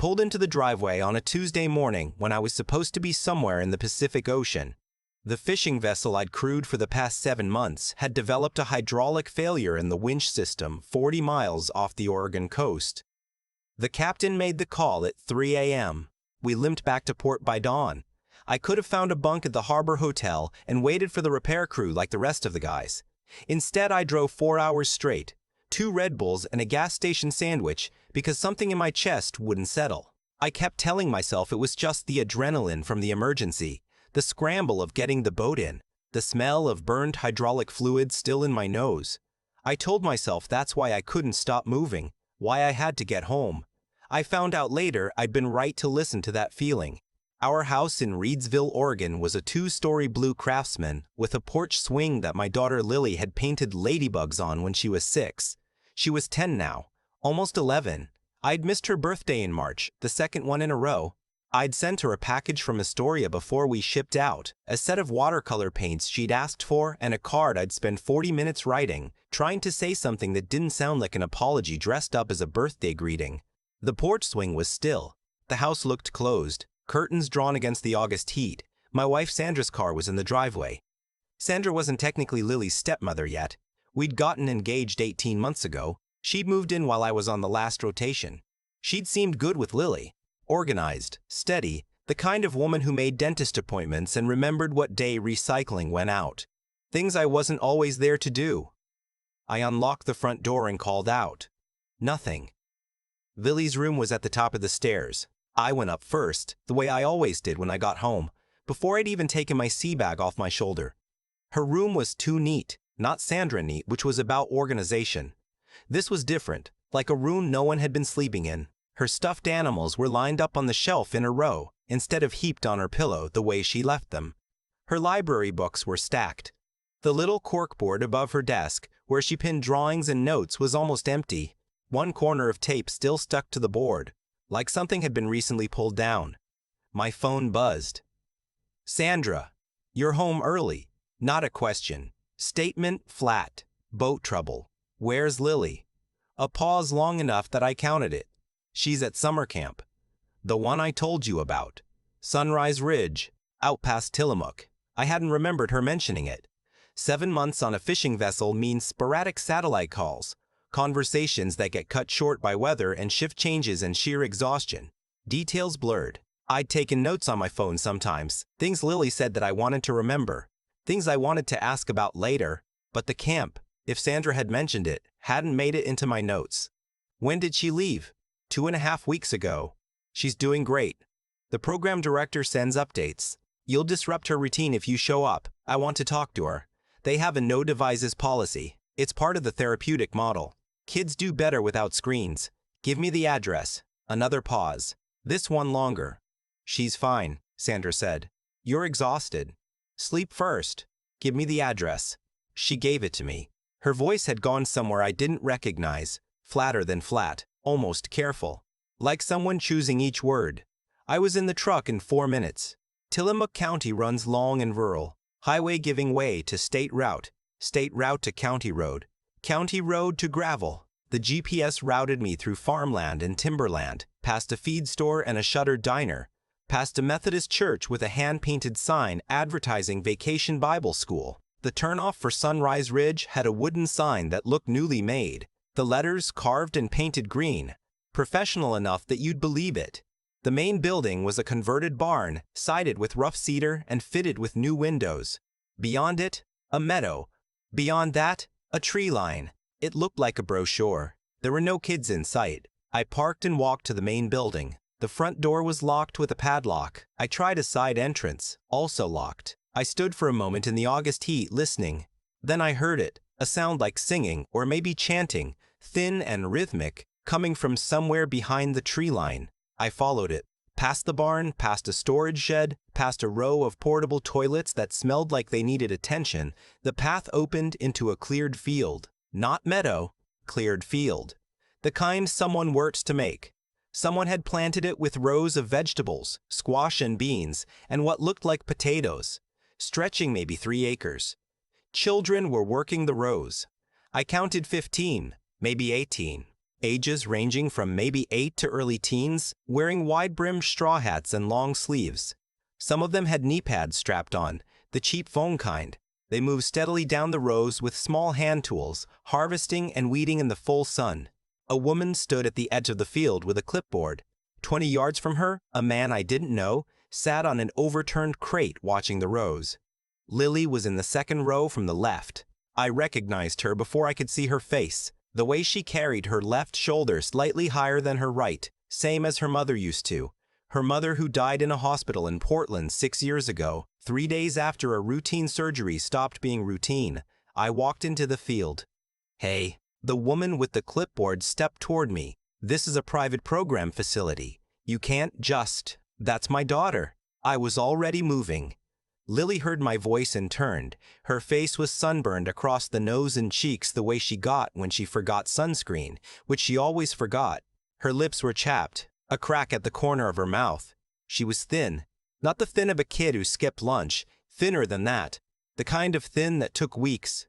Pulled into the driveway on a Tuesday morning when I was supposed to be somewhere in the Pacific Ocean. The fishing vessel I'd crewed for the past 7 months had developed a hydraulic failure in the winch system 40 miles off the Oregon coast. The captain made the call at 3 a.m. We limped back to port by dawn. I could have found a bunk at the Harbor Hotel and waited for the repair crew like the rest of the guys. Instead, I drove 4 hours straight, 2 Red Bulls and a gas station sandwich because something in my chest wouldn't settle. I kept telling myself it was just the adrenaline from the emergency, the scramble of getting the boat in, the smell of burned hydraulic fluid still in my nose. I told myself that's why I couldn't stop moving, why I had to get home. I found out later I'd been right to listen to that feeling. Our house in Reedsville, Oregon was a 2-story blue Craftsman with a porch swing that my daughter Lily had painted ladybugs on when she was 6. She was 10 now, almost 11. I'd missed her birthday in March, the second one in a row. I'd sent her a package from Astoria before we shipped out, a set of watercolor paints she'd asked for, and a card I'd spent 40 minutes writing, trying to say something that didn't sound like an apology dressed up as a birthday greeting. The porch swing was still. The house looked closed, curtains drawn against the August heat. My wife Sandra's car was in the driveway. Sandra wasn't technically Lily's stepmother yet. We'd gotten engaged 18 months ago. She'd moved in while I was on the last rotation. She'd seemed good with Lily. Organized, steady, the kind of woman who made dentist appointments and remembered what day recycling went out. Things I wasn't always there to do. I unlocked the front door and called out. Nothing. Lily's room was at the top of the stairs. I went up first, the way I always did when I got home, before I'd even taken my sea bag off my shoulder. Her room was too neat, not Sandra neat, which was about organization. This was different, like a room no one had been sleeping in. Her stuffed animals were lined up on the shelf in a row, instead of heaped on her pillow the way she left them. Her library books were stacked. The little corkboard above her desk, where she pinned drawings and notes, was almost empty. One corner of tape still stuck to the board, like something had been recently pulled down. My phone buzzed. Sandra, you're home early. Not a question. Statement flat. Boat trouble. Where's Lily? A pause long enough that I counted it. She's at summer camp. The one I told you about. Sunrise Ridge, out past Tillamook. I hadn't remembered her mentioning it. 7 months on a fishing vessel means sporadic satellite calls, conversations that get cut short by weather and shift changes and sheer exhaustion. Details blurred. I'd taken notes on my phone sometimes, things Lily said that I wanted to remember, things I wanted to ask about later, but the camp, if Sandra had mentioned it, hadn't made it into my notes. When did she leave? 2.5 weeks ago. She's doing great. The program director sends updates. You'll disrupt her routine if you show up. I want to talk to her. They have a no devices policy. It's part of the therapeutic model. Kids do better without screens. Give me the address. Another pause. This one longer. She's fine, Sandra said. You're exhausted. Sleep first. Give me the address. She gave it to me. Her voice had gone somewhere I didn't recognize, flatter than flat. Almost careful, like someone choosing each word. I was in the truck in 4 minutes. Tillamook County runs long and rural, highway giving way to state route to county road to gravel. The GPS routed me through farmland and timberland, past a feed store and a shuttered diner, past a Methodist church with a hand-painted sign advertising Vacation Bible School. The turnoff for Sunrise Ridge had a wooden sign that looked newly made. The letters carved and painted green, professional enough that you'd believe it. The main building was a converted barn, sided with rough cedar and fitted with new windows. Beyond it, a meadow. Beyond that, a tree line. It looked like a brochure. There were no kids in sight. I parked and walked to the main building. The front door was locked with a padlock. I tried a side entrance, also locked. I stood for a moment in the August heat listening. Then I heard it. A sound like singing, or maybe chanting, thin and rhythmic, coming from somewhere behind the tree line. I followed it, past the barn, past a storage shed, past a row of portable toilets that smelled like they needed attention. The path opened into a cleared field. Not meadow, cleared field. The kind someone worked to make. Someone had planted it with rows of vegetables, squash and beans, and what looked like potatoes, stretching maybe 3 acres. Children were working the rows. I counted 15, maybe 18. ages ranging from maybe 8 to early teens, wearing wide-brimmed straw hats and long sleeves. Some of them had knee pads strapped on, the cheap phone kind. They moved steadily down the rows with small hand tools, harvesting and weeding in the full sun. A woman stood at the edge of the field with a clipboard. 20 yards from her, a man I didn't know sat on an overturned crate watching the rows. Lily was in the second row from the left. I recognized her before I could see her face. The way she carried her left shoulder slightly higher than her right, same as her mother used to. Her mother, who died in a hospital in Portland 6 years ago, 3 days after a routine surgery stopped being routine. I walked into the field. "Hey." The woman with the clipboard stepped toward me. "This is a private program facility. You can't just..." "That's my daughter." I was already moving. Lily heard my voice and turned. Her face was sunburned across the nose and cheeks the way she got when she forgot sunscreen, which she always forgot. Her lips were chapped, a crack at the corner of her mouth. She was thin. Not the thin of a kid who skipped lunch, thinner than that. The kind of thin that took weeks.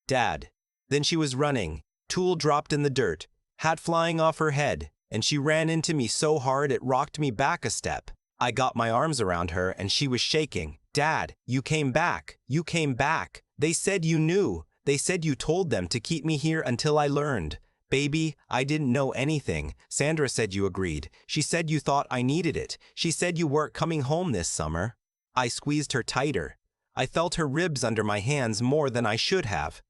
"Dad." Then she was running. Tool dropped in the dirt, hat flying off her head, and she ran into me so hard it rocked me back a step. I got my arms around her and she was shaking. "Dad, you came back. You came back. They said you knew. They said you told them to keep me here until I learned." "Baby, I didn't know anything. Sandra said you agreed. She said you thought I needed it. She said you weren't coming home this summer." I squeezed her tighter. I felt her ribs under my hands more than I should have.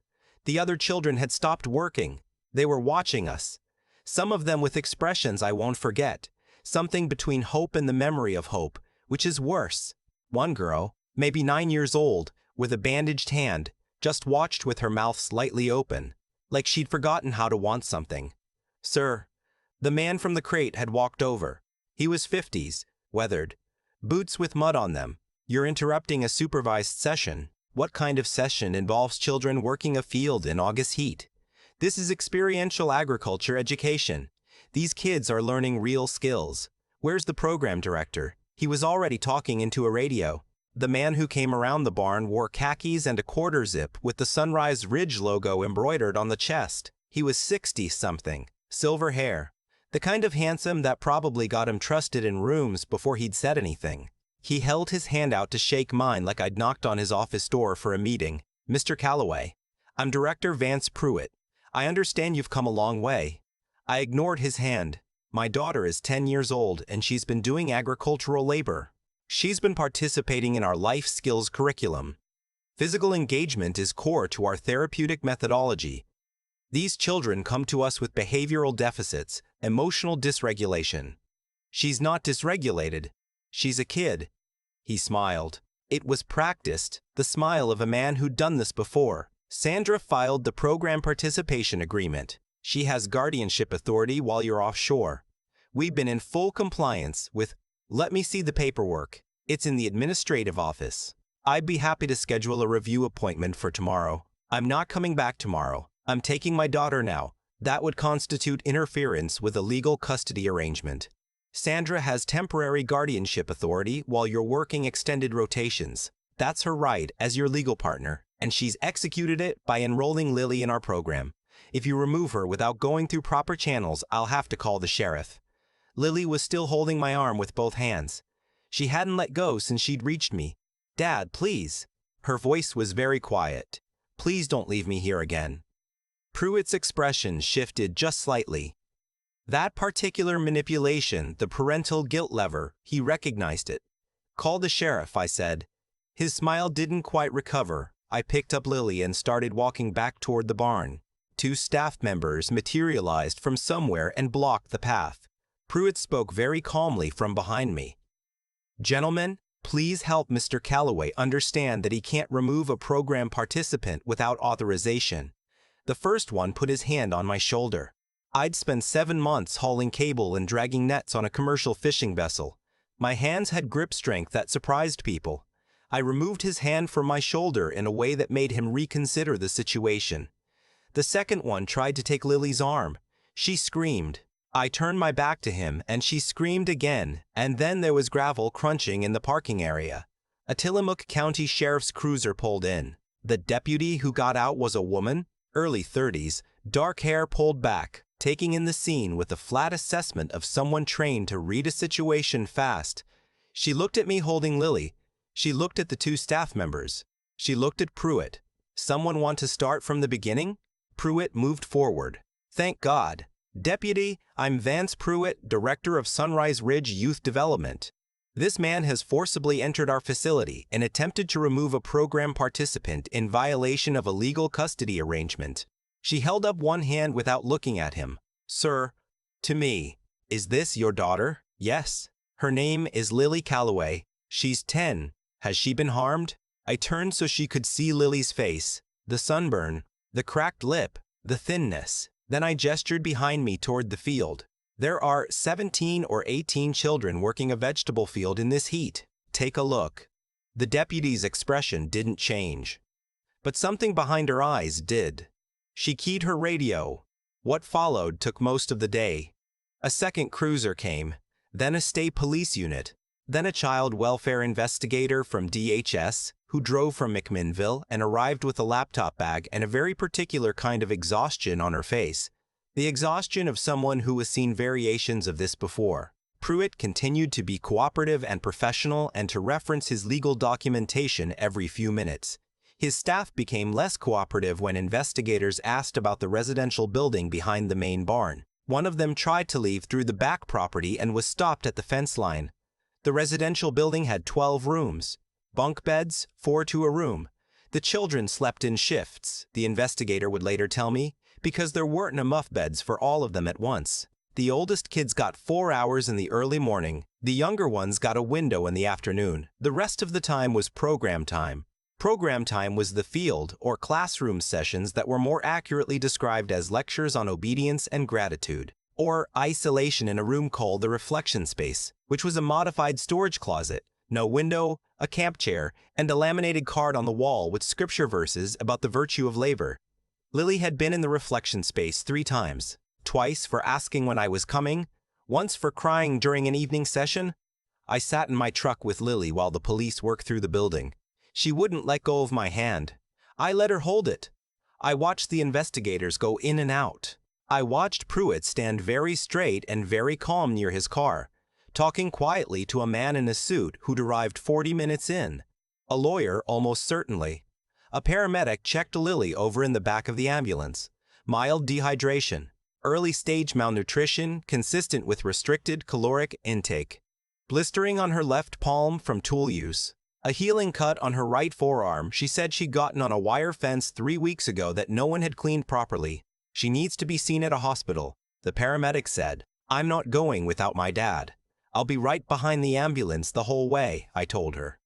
The other children had stopped working. They were watching us. Some of them with expressions I won't forget. Something between hope and the memory of hope, which is worse. One girl, maybe 9 years old, with a bandaged hand, just watched with her mouth slightly open, like she'd forgotten how to want something. "Sir." The man from the crate had walked over. He was 50s, weathered, boots with mud on them. "You're interrupting a supervised session." "What kind of session involves children working a field in August heat?" "This is experiential agriculture education. These kids are learning real skills." "Where's the program director?" He was already talking into a radio. The man who came around the barn wore khakis and a quarter zip with the Sunrise Ridge logo embroidered on the chest. He was 60-something, silver hair, the kind of handsome that probably got him trusted in rooms before he'd said anything. He held his hand out to shake mine like I'd knocked on his office door for a meeting. "Mr. Calloway, I'm Director Vance Pruitt. I understand you've come a long way." I ignored his hand. "My daughter is 10 years old and she's been doing agricultural labor. She's been participating in our life skills curriculum. Physical engagement is core to our therapeutic methodology. These children come to us with behavioral deficits, emotional dysregulation. She's not dysregulated. She's a kid." He smiled. It was practiced, the smile of a man who'd done this before. "Sandra filed the program participation agreement. She has guardianship authority while you're offshore. We've been in full compliance with..." "Let me see the paperwork. It's in the administrative office. I'd be happy to schedule a review appointment for tomorrow." "I'm not coming back tomorrow. I'm taking my daughter now. That would constitute interference with a legal custody arrangement. Sandra has temporary guardianship authority while you're working extended rotations. That's her right as your legal partner, and she's executed it by enrolling Lily in our program. If you remove her without going through proper channels, I'll have to call the sheriff." Lily was still holding my arm with both hands. She hadn't let go since she'd reached me. "Dad, please." Her voice was very quiet. "Please don't leave me here again." Pruitt's expression shifted just slightly. That particular manipulation, the parental guilt lever, he recognized it. "Call the sheriff," I said. His smile didn't quite recover. I picked up Lily and started walking back toward the barn. 2 staff members materialized from somewhere and blocked the path. Pruitt spoke very calmly from behind me. "Gentlemen, please help Mr. Calloway understand that he can't remove a program participant without authorization." The first one put his hand on my shoulder. I'd spent 7 months hauling cable and dragging nets on a commercial fishing vessel. My hands had grip strength that surprised people. I removed his hand from my shoulder in a way that made him reconsider the situation. The second one tried to take Lily's arm. She screamed. I turned my back to him and she screamed again, and then there was gravel crunching in the parking area. A Tillamook County sheriff's cruiser pulled in. The deputy who got out was a woman, early 30s, dark hair pulled back, taking in the scene with a flat assessment of someone trained to read a situation fast. She looked at me holding Lily. She looked at the two staff members. She looked at Pruitt. Someone want to start from the beginning? Pruitt moved forward. Thank God. Deputy, I'm Vance Pruitt, Director of Sunrise Ridge Youth Development. This man has forcibly entered our facility and attempted to remove a program participant in violation of a legal custody arrangement. She held up one hand without looking at him. Sir, to me, is this your daughter? Yes. Her name is Lily Calloway. She's 10. Has she been harmed? I turned so she could see Lily's face, the sunburn, the cracked lip, the thinness. Then I gestured behind me toward the field. There are 17 or 18 children working a vegetable field in this heat. Take a look. The deputy's expression didn't change. But something behind her eyes did. She keyed her radio. What followed took most of the day. A second cruiser came, then a state police unit, then a child welfare investigator from DHS who drove from McMinnville and arrived with a laptop bag and a very particular kind of exhaustion on her face. The exhaustion of someone who has seen variations of this before. Pruitt continued to be cooperative and professional and to reference his legal documentation every few minutes. His staff became less cooperative when investigators asked about the residential building behind the main barn. One of them tried to leave through the back property and was stopped at the fence line. The residential building had 12 rooms. Bunk beds, 4 to a room. The children slept in shifts, the investigator would later tell me, because there weren't enough beds for all of them at once. The oldest kids got 4 hours in the early morning. The younger ones got a window in the afternoon. The rest of the time was program time. Program time was the field or classroom sessions that were more accurately described as lectures on obedience and gratitude, or isolation in a room called the reflection space, which was a modified storage closet, no window, a camp chair, and a laminated card on the wall with scripture verses about the virtue of labor. Lily had been in the reflection space 3 times, twice for asking when I was coming, once for crying during an evening session. I sat in my truck with Lily while the police worked through the building. She wouldn't let go of my hand. I let her hold it. I watched the investigators go in and out. I watched Pruitt stand very straight and very calm near his car, talking quietly to a man in a suit who'd arrived 40 minutes in. A lawyer, almost certainly. A paramedic checked Lily over in the back of the ambulance. Mild dehydration, early-stage malnutrition consistent with restricted caloric intake. Blistering on her left palm from tool use. A healing cut on her right forearm she said she'd gotten on a wire fence 3 weeks ago that no one had cleaned properly. She needs to be seen at a hospital. The paramedic said, I'm not going without my dad. I'll be right behind the ambulance the whole way, I told her.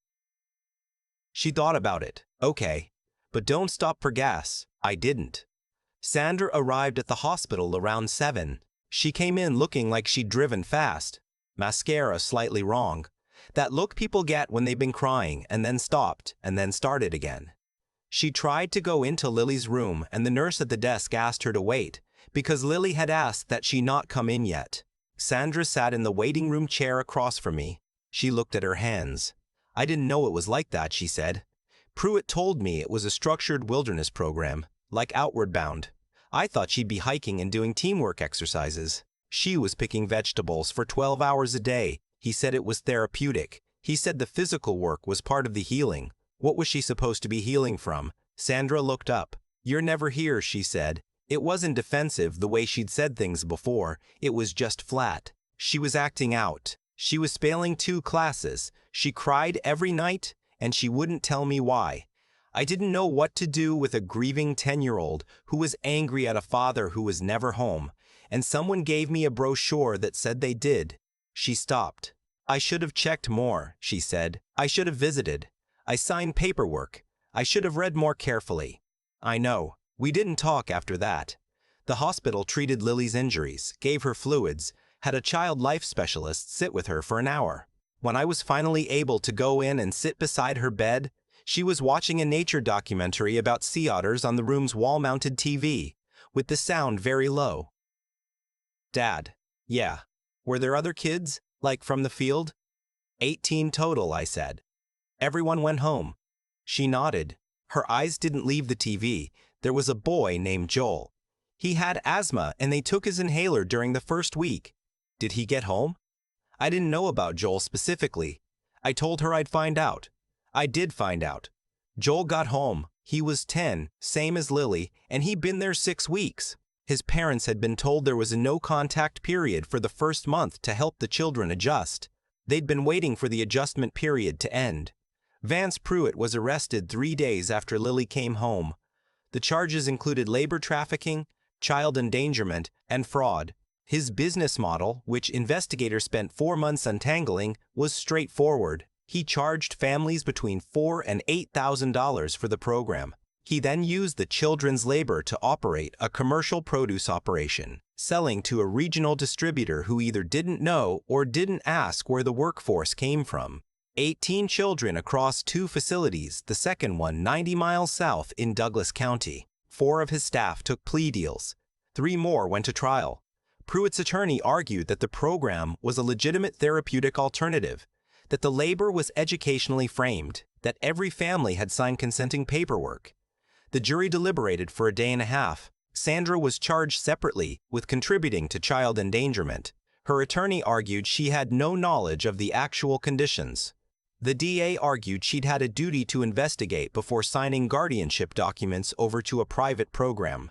She thought about it. Okay. But don't stop for gas. I didn't. Sandra arrived at the hospital around 7. She came in looking like she'd driven fast. Mascara slightly wrong. That look people get when they've been crying and then stopped and then started again. She tried to go into Lily's room and the nurse at the desk asked her to wait because Lily had asked that she not come in yet. Sandra sat in the waiting room chair across from me. She looked at her hands. I didn't know it was like that, she said. Pruitt told me it was a structured wilderness program, like Outward Bound. I thought she'd be hiking and doing teamwork exercises. She was picking vegetables for 12 hours a day. He said it was therapeutic. He said the physical work was part of the healing. What was she supposed to be healing from? Sandra looked up. You're never here, she said. It wasn't defensive the way she'd said things before. It was just flat. She was acting out. She was failing 2 classes. She cried every night, and she wouldn't tell me why. I didn't know what to do with a grieving 10-year-old who was angry at a father who was never home, and someone gave me a brochure that said they did. She stopped. I should have checked more, she said. I should have visited. I signed paperwork. I should have read more carefully. I know. We didn't talk after that. The hospital treated Lily's injuries, gave her fluids, had a child life specialist sit with her for an hour. When I was finally able to go in and sit beside her bed, she was watching a nature documentary about sea otters on the room's wall-mounted TV, with the sound very low. Dad. Yeah. Were there other kids, like from the field? 18 total, I said. Everyone went home. She nodded. Her eyes didn't leave the TV. There was a boy named Joel. He had asthma and they took his inhaler during the first week. Did he get home? I didn't know about Joel specifically. I told her I'd find out. I did find out. Joel got home. He was 10, same as Lily, and he'd been there 6 weeks. His parents had been told there was a no-contact period for the first month to help the children adjust. They'd been waiting for the adjustment period to end. Vance Pruitt was arrested 3 days after Lily came home. The charges included labor trafficking, child endangerment, and fraud. His business model, which investigators spent 4 months untangling, was straightforward. He charged families between $4,000 and $8,000 for the program. He then used the children's labor to operate a commercial produce operation, selling to a regional distributor who either didn't know or didn't ask where the workforce came from. 18 children across 2 facilities, the second one 90 miles south in Douglas County. 4 of his staff took plea deals. 3 more went to trial. Pruitt's attorney argued that the program was a legitimate therapeutic alternative, that the labor was educationally framed, that every family had signed consenting paperwork. The jury deliberated for a day and a half. Sandra was charged separately with contributing to child endangerment. Her attorney argued she had no knowledge of the actual conditions. The DA argued she'd had a duty to investigate before signing guardianship documents over to a private program.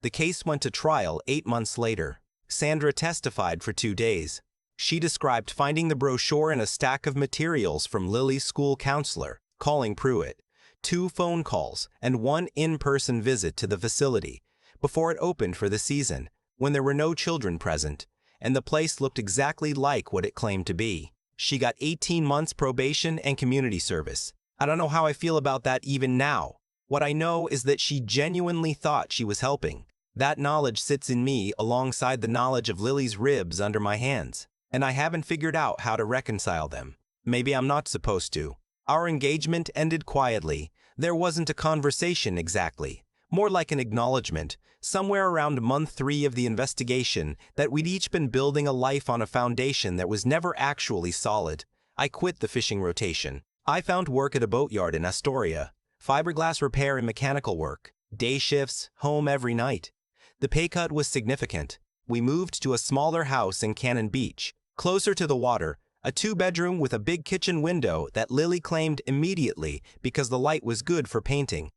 The case went to trial 8 months later. Sandra testified for 2 days. She described finding the brochure in a stack of materials from Lily's school counselor, calling Pruitt, 2 phone calls, and 1 in-person visit to the facility before it opened for the season, when there were no children present, and the place looked exactly like what it claimed to be. She got 18 months probation and community service. I don't know how I feel about that even now. What I know is that she genuinely thought she was helping. That knowledge sits in me alongside the knowledge of Lily's ribs under my hands, and I haven't figured out how to reconcile them. Maybe I'm not supposed to. Our engagement ended quietly. There wasn't a conversation exactly, more like an acknowledgement, somewhere around month 3 of the investigation, that we'd each been building a life on a foundation that was never actually solid. I quit the fishing rotation. I found work at a boatyard in Astoria, fiberglass repair and mechanical work, day shifts, home every night. The pay cut was significant. We moved to a smaller house in Cannon Beach, closer to the water, a 2-bedroom with a big kitchen window that Lily claimed immediately because the light was good for painting.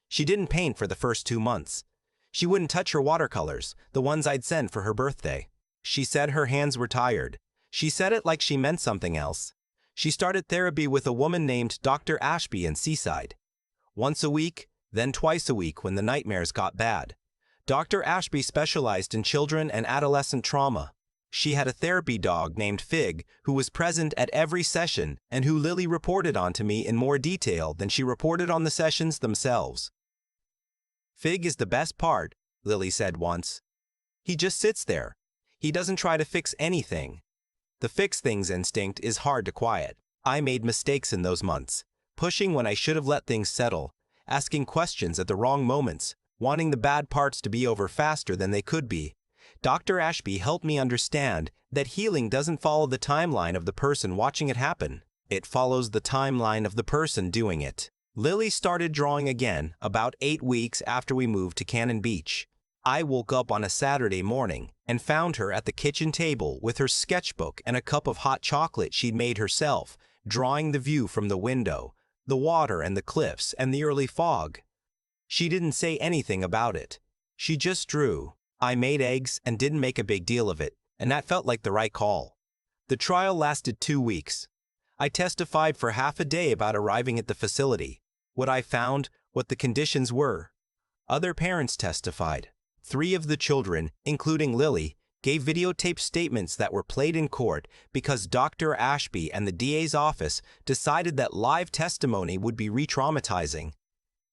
She didn't paint for the first 2 months. She wouldn't touch her watercolors, the ones I'd sent for her birthday. She said her hands were tired. She said it like she meant something else. She started therapy with a woman named Dr. Ashby in Seaside. Once a week, then twice a week when the nightmares got bad. Dr. Ashby specialized in children and adolescent trauma. She had a therapy dog named Fig who was present at every session and who Lily reported on to me in more detail than she reported on the sessions themselves. Fig is the best part, Lily said once. He just sits there. He doesn't try to fix anything. The fix things instinct is hard to quiet. I made mistakes in those months, pushing when I should have let things settle, asking questions at the wrong moments, wanting the bad parts to be over faster than they could be. Dr. Ashby helped me understand that healing doesn't follow the timeline of the person watching it happen. It follows the timeline of the person doing it. Lily started drawing again about 8 weeks after we moved to Cannon Beach. I woke up on a Saturday morning and found her at the kitchen table with her sketchbook and a cup of hot chocolate she'd made herself, drawing the view from the window, the water and the cliffs and the early fog. She didn't say anything about it. She just drew. I made eggs and didn't make a big deal of it, and that felt like the right call. The trial lasted 2 weeks. I testified for half a day about arriving at the facility, what I found, what the conditions were. Other parents testified. 3 of the children, including Lily, gave videotaped statements that were played in court because Dr. Ashby and the DA's office decided that live testimony would be re-traumatizing.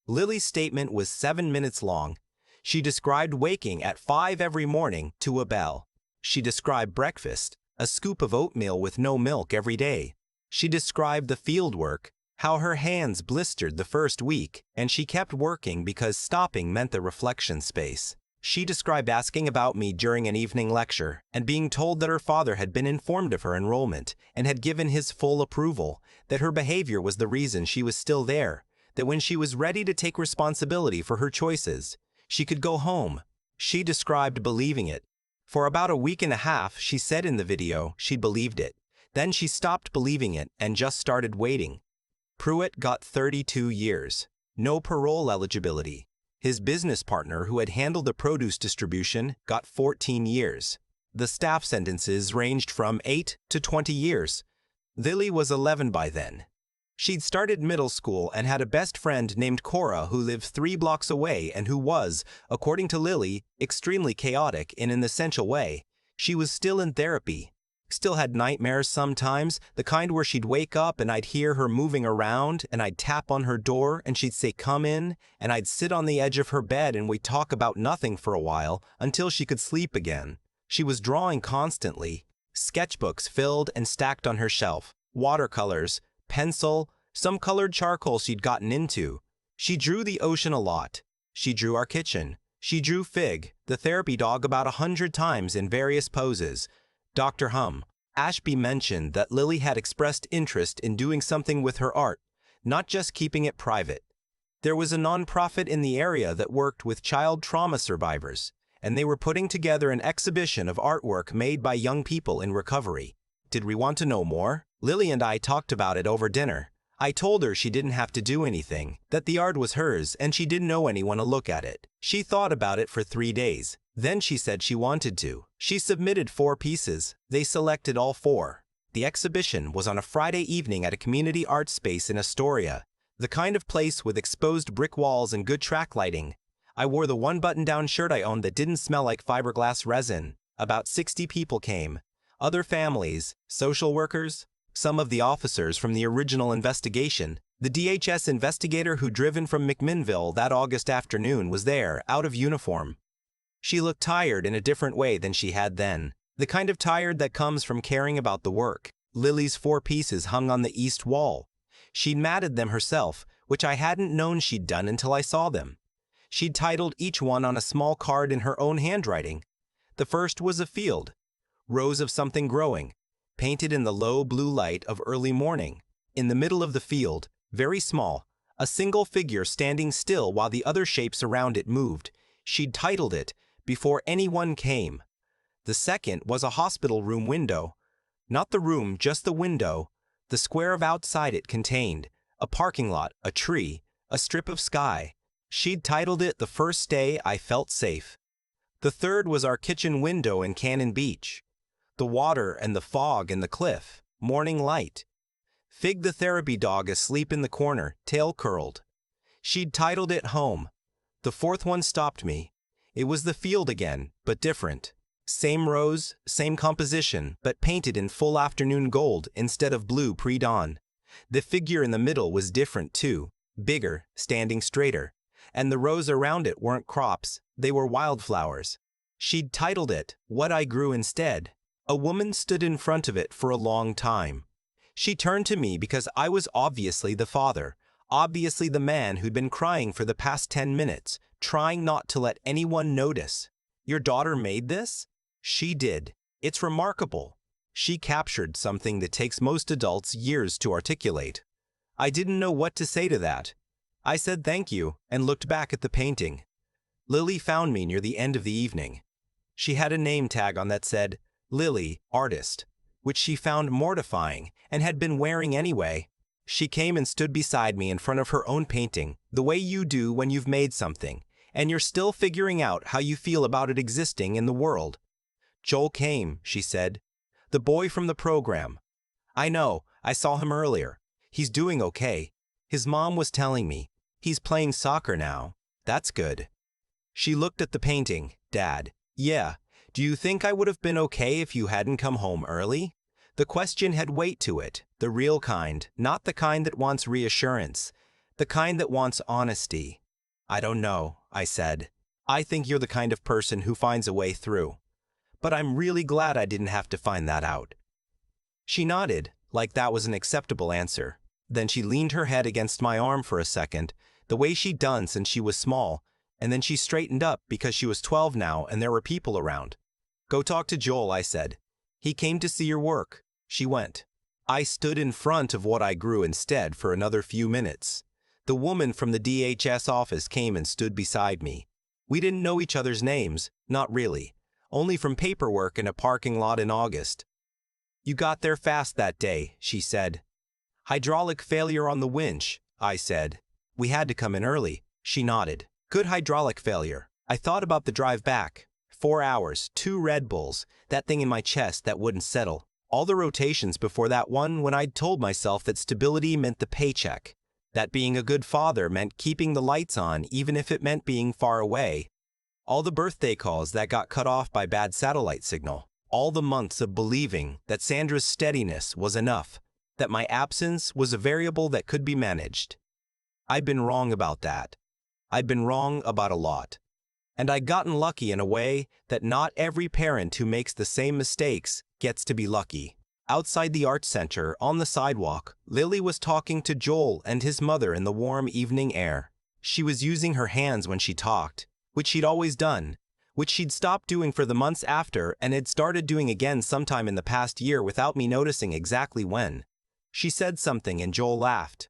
Lily's statement was 7 minutes long. She described waking at 5 every morning to a bell. She described breakfast, a scoop of oatmeal with no milk every day. She described the field work, how her hands blistered the first week, and she kept working because stopping meant the reflection space. She described asking about me during an evening lecture and being told that her father had been informed of her enrollment and had given his full approval, that her behavior was the reason she was still there, that when she was ready to take responsibility for her choices, she could go home. She described believing it. For about a week and a half, she said in the video she believed it. Then she stopped believing it and just started waiting. Pruitt got 32 years. No parole eligibility. His business partner, who had handled the produce distribution, got 14 years. The staff sentences ranged from 8 to 20 years. Lily was 11 by then. She'd started middle school and had a best friend named Cora who lived 3 blocks away and who was, according to Lily, extremely chaotic in an essential way. She was still in therapy. Still had nightmares sometimes, the kind where she'd wake up and I'd hear her moving around and I'd tap on her door and she'd say, "Come in," and I'd sit on the edge of her bed and we'd talk about nothing for a while until she could sleep again. She was drawing constantly. Sketchbooks filled and stacked on her shelf, watercolors, pencil, some colored charcoal she'd gotten into. She drew the ocean a lot. She drew our kitchen. She drew Fig, the therapy dog, about 100 times in various poses. Dr. Ashby mentioned that Lily had expressed interest in doing something with her art, not just keeping it private. There was a nonprofit in the area that worked with child trauma survivors, and they were putting together an exhibition of artwork made by young people in recovery. Did we want to know more? Lily and I talked about it over dinner. I told her she didn't have to do anything, that the art was hers and she didn't know anyone to look at it. She thought about it for 3 days. Then she said she wanted to. She submitted 4 pieces. They selected all 4. The exhibition was on a Friday evening at a community art space in Astoria, the kind of place with exposed brick walls and good track lighting. I wore the one button-down shirt I owned that didn't smell like fiberglass resin. About 60 people came. Other families, social workers, some of the officers from the original investigation. The DHS investigator who'd driven from McMinnville that August afternoon was there, out of uniform. She looked tired in a different way than she had then, the kind of tired that comes from caring about the work. Lily's 4 pieces hung on the east wall. She'd matted them herself, which I hadn't known she'd done until I saw them. She'd titled each one on a small card in her own handwriting. The first was a field, rows of something growing, painted in the low blue light of early morning. In the middle of the field, very small, a single figure standing still while the other shapes around it moved. She'd titled it, "Before Anyone Came." The second was a hospital room window. Not the room, just the window. The square of outside it contained a parking lot, a tree, a strip of sky. She'd titled it, "The First Day I Felt Safe." The third was our kitchen window in Cannon Beach. The water and the fog and the cliff, morning light. Fig the therapy dog asleep in the corner, tail curled. She'd titled it "Home." The fourth one stopped me. It was the field again, but different. Same rows, same composition, but painted in full afternoon gold instead of blue pre-dawn. The figure in the middle was different too, bigger, standing straighter. And the rows around it weren't crops, they were wildflowers. She'd titled it, "What I Grew Instead." A woman stood in front of it for a long time. She turned to me because I was obviously the father, obviously the man who'd been crying for the past 10 minutes, trying not to let anyone notice. "Your daughter made this?" She did. It's remarkable. She captured something that takes most adults years to articulate. I didn't know what to say to that. I said thank you and looked back at the painting. Lily found me near the end of the evening. She had a name tag on that said, "Lily, Artist," which she found mortifying and had been wearing anyway. She came and stood beside me in front of her own painting, the way you do when you've made something, and you're still figuring out how you feel about it existing in the world. "Joel came," she said. "The boy from the program. I know, I saw him earlier. He's doing okay. His mom was telling me. He's playing soccer now. That's good." She looked at the painting. "Dad, yeah, do you think I would have been okay if you hadn't come home early?" The question had weight to it, the real kind, not the kind that wants reassurance, the kind that wants honesty. "I don't know," I said. "I think you're the kind of person who finds a way through. But I'm really glad I didn't have to find that out." She nodded, like that was an acceptable answer. Then she leaned her head against my arm for a second, the way she'd done since she was small, and then she straightened up because she was 12 now and there were people around. "Go talk to Joel," I said. "He came to see your work." She went. I stood in front of What I Grew Instead for another few minutes. The woman from the DHS office came and stood beside me. We didn't know each other's names, not really, only from paperwork in a parking lot in August. You got there fast that day, she said. Hydraulic failure on the winch, I said. We had to come in early, she nodded. Good hydraulic failure. I thought about the drive back. 4 hours, 2 Red Bulls, that thing in my chest that wouldn't settle. All the rotations before that one when I'd told myself that stability meant the paycheck. That being a good father meant keeping the lights on even if it meant being far away. All the birthday calls that got cut off by bad satellite signal. All the months of believing that Sandra's steadiness was enough, that my absence was a variable that could be managed. I'd been wrong about that. I'd been wrong about a lot. And I'd gotten lucky in a way that not every parent who makes the same mistakes gets to be lucky. Outside the art center, on the sidewalk, Lily was talking to Joel and his mother in the warm evening air. She was using her hands when she talked, which she'd always done, which she'd stopped doing for the months after and had started doing again sometime in the past year without me noticing exactly when. She said something and Joel laughed.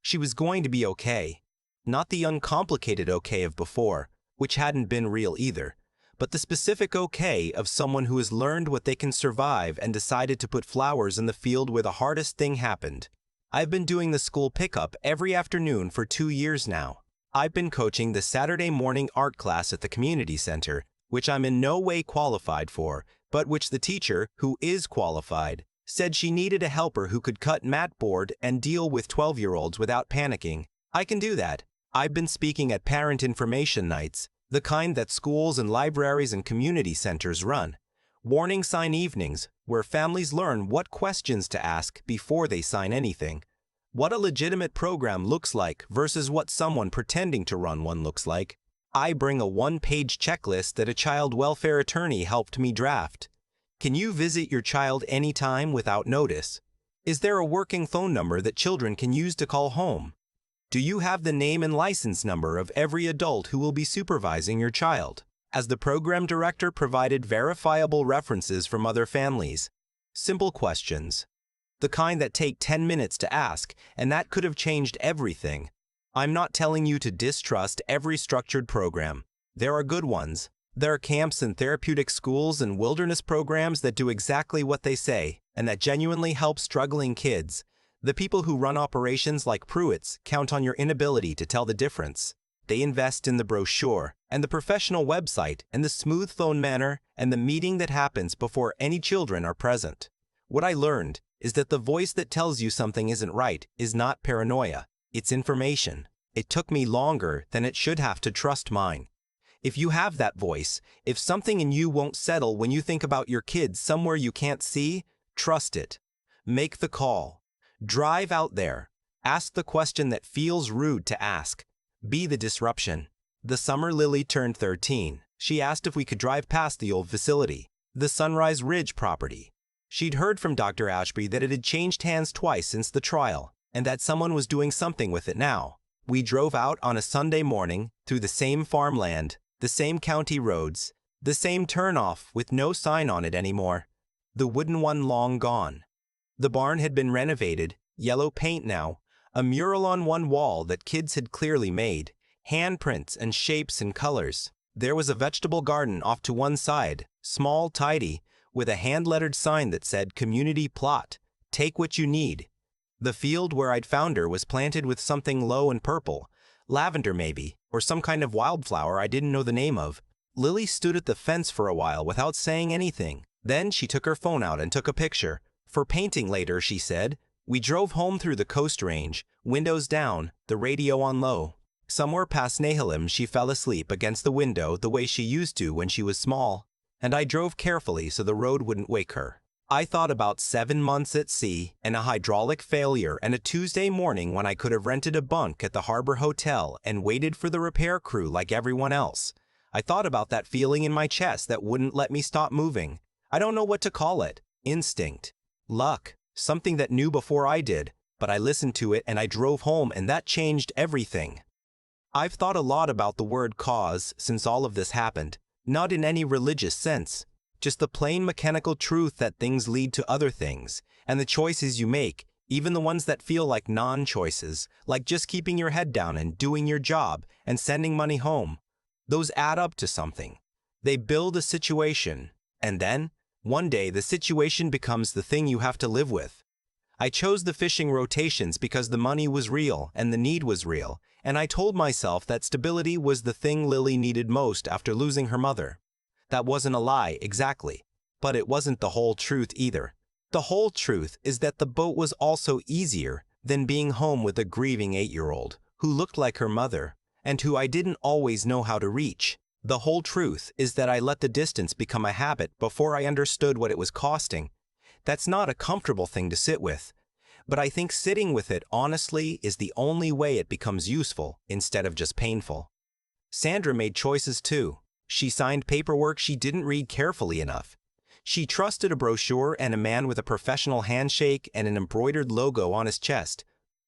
She was going to be okay. Not the uncomplicated okay of before, which hadn't been real either, but the specific okay of someone who has learned what they can survive and decided to put flowers in the field where the hardest thing happened. I've been doing the school pickup every afternoon for 2 years now. I've been coaching the Saturday morning art class at the community center, which I'm in no way qualified for, but which the teacher, who is qualified, said she needed a helper who could cut mat board and deal with 12-year-olds without panicking. I can do that. I've been speaking at parent information nights, the kind that schools and libraries and community centers run. Warning sign evenings, where families learn what questions to ask before they sign anything. What a legitimate program looks like versus what someone pretending to run one looks like. I bring a 1-page checklist that a child welfare attorney helped me draft. Can you visit your child anytime without notice? Is there a working phone number that children can use to call home? Do you have the name and license number of every adult who will be supervising your child? As the program director provided verifiable references from other families. Simple questions. The kind that take 10 minutes to ask, and that could have changed everything. I'm not telling you to distrust every structured program. There are good ones. There are camps and therapeutic schools and wilderness programs that do exactly what they say, and that genuinely help struggling kids. The people who run operations like Pruitt's count on your inability to tell the difference. They invest in the brochure, and the professional website, and the smooth phone manner, and the meeting that happens before any children are present. What I learned is that the voice that tells you something isn't right is not paranoia, it's information. It took me longer than it should have to trust mine. If you have that voice, if something in you won't settle when you think about your kids somewhere you can't see, trust it. Make the call. Drive out there. Ask the question that feels rude to ask. Be the disruption. The summer Lily turned 13. She asked if we could drive past the old facility, the Sunrise Ridge property. She'd heard from Dr. Ashby that it had changed hands twice since the trial, and that someone was doing something with it now. We drove out on a Sunday morning through the same farmland, the same county roads, the same turnoff with no sign on it anymore. The wooden one long gone. The barn had been renovated, yellow paint now, a mural on one wall that kids had clearly made, handprints and shapes and colors. There was a vegetable garden off to one side, small, tidy, with a hand-lettered sign that said community plot, take what you need. The field where I'd found her was planted with something low and purple, lavender maybe, or some kind of wildflower I didn't know the name of. Lily stood at the fence for a while without saying anything. Then she took her phone out and took a picture. For painting later, she said. We drove home through the Coast Range, windows down, the radio on low. Somewhere past Nehalem, she fell asleep against the window the way she used to when she was small, and I drove carefully so the road wouldn't wake her. I thought about 7 months at sea and a hydraulic failure and a Tuesday morning when I could have rented a bunk at the Harbor Hotel and waited for the repair crew like everyone else. I thought about that feeling in my chest that wouldn't let me stop moving. I don't know what to call it. Instinct. Luck. Something that knew before I did, but I listened to it and I drove home and that changed everything. I've thought a lot about the word cause since all of this happened, not in any religious sense, just the plain mechanical truth that things lead to other things, and the choices you make, even the ones that feel like non-choices, like just keeping your head down and doing your job and sending money home. Those add up to something. They build a situation, and then, one day, the situation becomes the thing you have to live with. I chose the fishing rotations because the money was real and the need was real, and I told myself that stability was the thing Lily needed most after losing her mother. That wasn't a lie, exactly, but it wasn't the whole truth either. The whole truth is that the boat was also easier than being home with a grieving 8-year-old who looked like her mother and who I didn't always know how to reach. The whole truth is that I let the distance become a habit before I understood what it was costing. That's not a comfortable thing to sit with, but I think sitting with it honestly is the only way it becomes useful instead of just painful. Sandra made choices too. She signed paperwork she didn't read carefully enough. She trusted a brochure and a man with a professional handshake and an embroidered logo on his chest.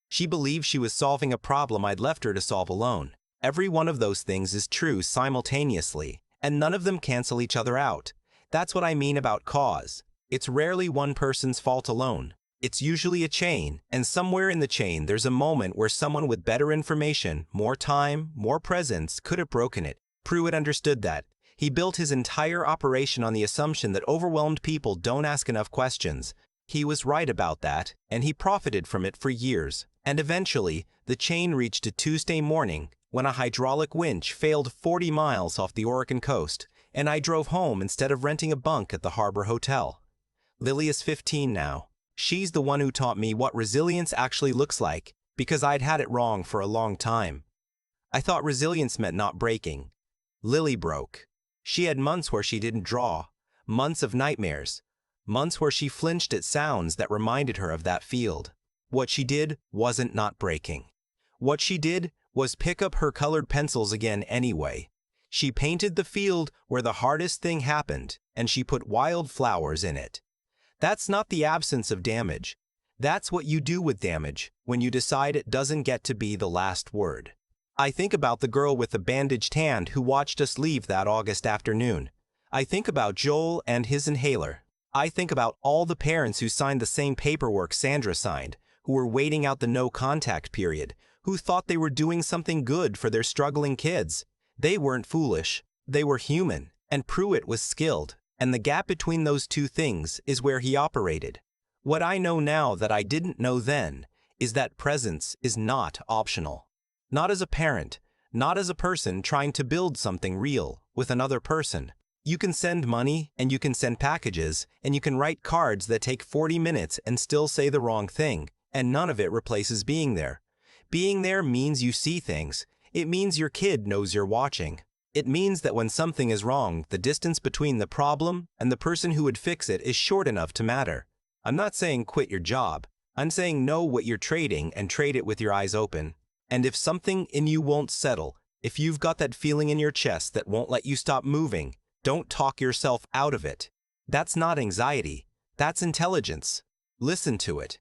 She believed she was solving a problem I'd left her to solve alone. Every one of those things is true simultaneously, and none of them cancel each other out. That's what I mean about cause. It's rarely one person's fault alone. It's usually a chain, and somewhere in the chain there's a moment where someone with better information, more time, more presence could have broken it. Pruitt understood that. He built his entire operation on the assumption that overwhelmed people don't ask enough questions. He was right about that, and he profited from it for years. And eventually, the chain reached a Tuesday morning when a hydraulic winch failed 40 miles off the Oregon coast, and I drove home instead of renting a bunk at the Harbor Hotel. Lily is 15 now. She's the one who taught me what resilience actually looks like, because I'd had it wrong for a long time. I thought resilience meant not breaking. Lily broke. She had months where she didn't draw, months of nightmares, months where she flinched at sounds that reminded her of that field. What she did wasn't not breaking. What she did was pick up her colored pencils again anyway. She painted the field where the hardest thing happened, and she put wild flowers in it. That's not the absence of damage. That's what you do with damage when you decide it doesn't get to be the last word. I think about the girl with the bandaged hand who watched us leave that August afternoon. I think about Joel and his inhaler. I think about all the parents who signed the same paperwork Sandra signed, who were waiting out the no-contact period, who thought they were doing something good for their struggling kids. They weren't foolish. They were human, and Pruitt was skilled, and the gap between those two things is where he operated. What I know now that I didn't know then is that presence is not optional. Not as a parent, not as a person trying to build something real with another person. You can send money, and you can send packages, and you can write cards that take 40 minutes and still say the wrong thing, and none of it replaces being there. Being there means you see things. It means your kid knows you're watching. It means that when something is wrong, the distance between the problem and the person who would fix it is short enough to matter. I'm not saying quit your job. I'm saying know what you're trading and trade it with your eyes open. And if something in you won't settle, if you've got that feeling in your chest that won't let you stop moving, don't talk yourself out of it. That's not anxiety. That's intelligence. Listen to it.